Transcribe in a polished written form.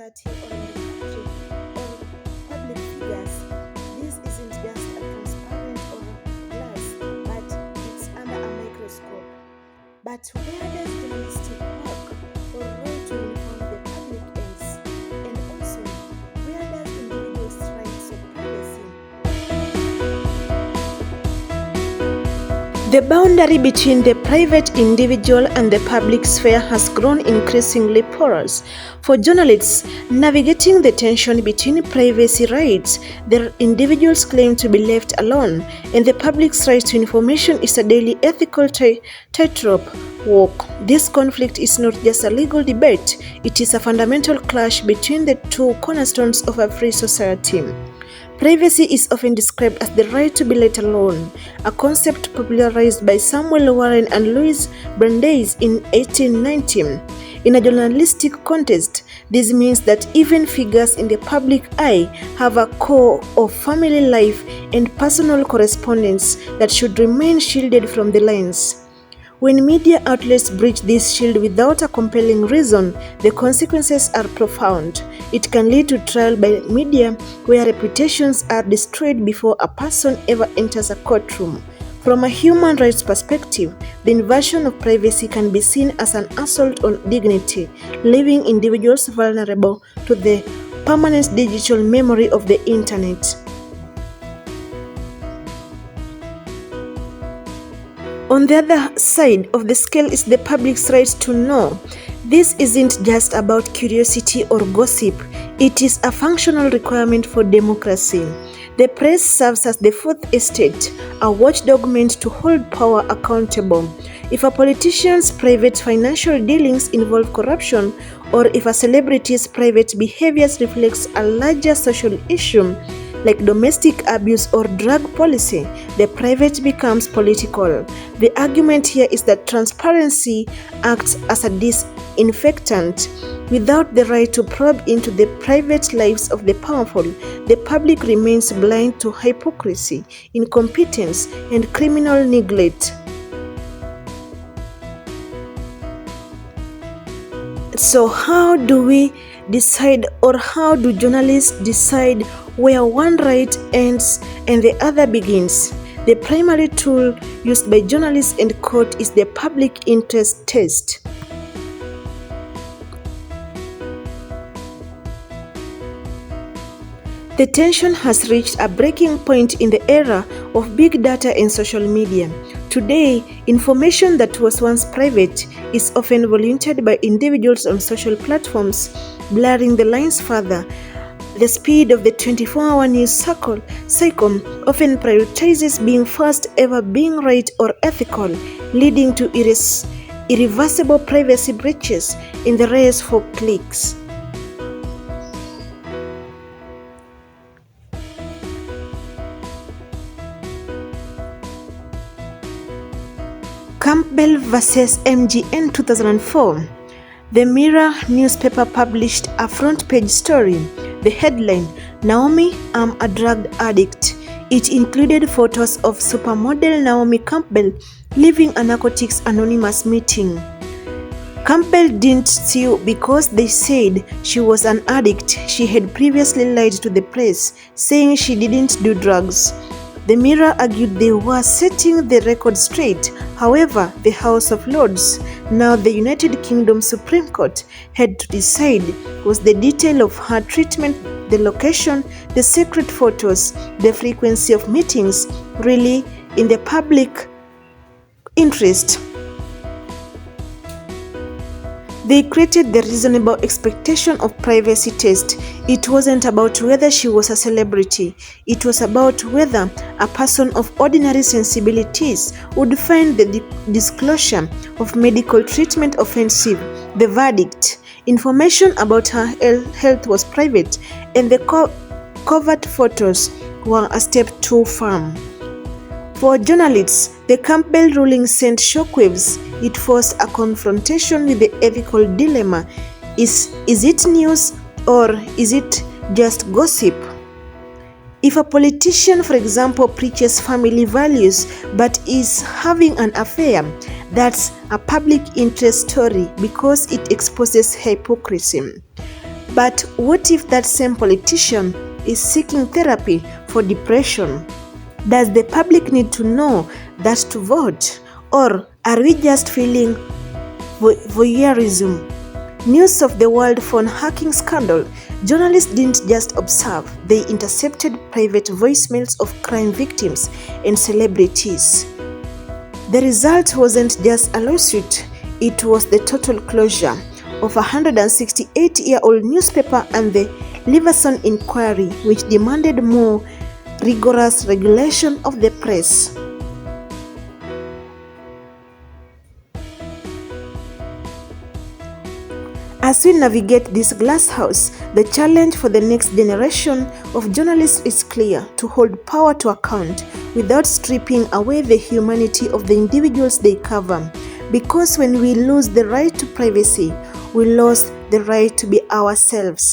society or in the country or public figures, this isn't just a transparent or glass, but it's under a microscope. But where does journalistic work or role to inform the public ends? And also, where does individuals' rights of privacy? The boundary between the private individual and the public sphere has grown increasingly porous. For journalists, navigating the tension between privacy rights, the individual's claim to be left alone, and the public's right to information is a daily ethical tightrope walk. This conflict is not just a legal debate, it is a fundamental clash between the two cornerstones of a free society. Privacy is often described as the right to be let alone, a concept popularized by Samuel Warren and Louis Brandeis in 1890. In a journalistic context, this means that even figures in the public eye have a core of family life and personal correspondence that should remain shielded from the lens. When media outlets breach this shield without a compelling reason, the consequences are profound. It can lead to trial by media where reputations are destroyed before a person ever enters a courtroom. From a human rights perspective, the invasion of privacy can be seen as an assault on dignity, leaving individuals vulnerable to the permanent digital memory of the internet. On the other side of the scale is the public's right to know. This isn't just about curiosity or gossip, it is a functional requirement for democracy. The press serves as the fourth estate, a watchdog meant to hold power accountable. If a politician's private financial dealings involve corruption, or if a celebrity's private behaviors reflects a larger social issue, like domestic abuse or drug policy, the private becomes political. The argument here is that transparency acts as a disinfectant. Without the right to probe into the private lives of the powerful, the public remains blind to hypocrisy, incompetence, and criminal neglect. So how do we decide, or how do journalists decide where one right ends and the other begins? The primary tool used by journalists and court is the public interest test. The tension has reached a breaking point in the era of big data and social media. Today, information that was once private is often volunteered by individuals on social platforms, blurring the lines further. The speed of the 24-hour news cycle often prioritizes being first ever, being right or ethical, leading to irreversible privacy breaches in the race for clicks. Campbell vs. MGN 2004. The Mirror newspaper published a front-page story. The headline, "Naomi, I'm a drug addict." It included photos of supermodel Naomi Campbell leaving a Narcotics Anonymous meeting. Campbell didn't sue because they said she was an addict. She had previously lied to the press, saying she didn't do drugs. The Mirror argued they were setting the record straight. However, the House of Lords, now the United Kingdom Supreme Court, had to decide, was the detail of her treatment, the location, the secret photos, the frequency of meetings really in the public interest? They created the reasonable expectation of privacy test. It wasn't about whether she was a celebrity. It was about whether a person of ordinary sensibilities would find the disclosure of medical treatment offensive. The verdict: information about her health was private, and the covert photos were a step too far. For journalists, the Campbell ruling sent shockwaves. It forced a confrontation with the ethical dilemma. Is it news, or is it just gossip? If a politician, for example, preaches family values but is having an affair, that's a public interest story because it exposes hypocrisy. But what if that same politician is seeking therapy for depression? Does the public need to know that to vote? Or are we just feeling voyeurism? News of the World Phone hacking scandal. Journalists didn't just observe, they intercepted private voicemails of crime victims and celebrities. The result wasn't just a lawsuit, it was the total closure of a 168-year-old newspaper and the Leveson inquiry, which demanded more rigorous regulation of the press. As we navigate this glass house, the challenge for the next generation of journalists is clear: to hold power to account without stripping away the humanity of the individuals they cover. Because when we lose the right to privacy, we lose the right to be ourselves.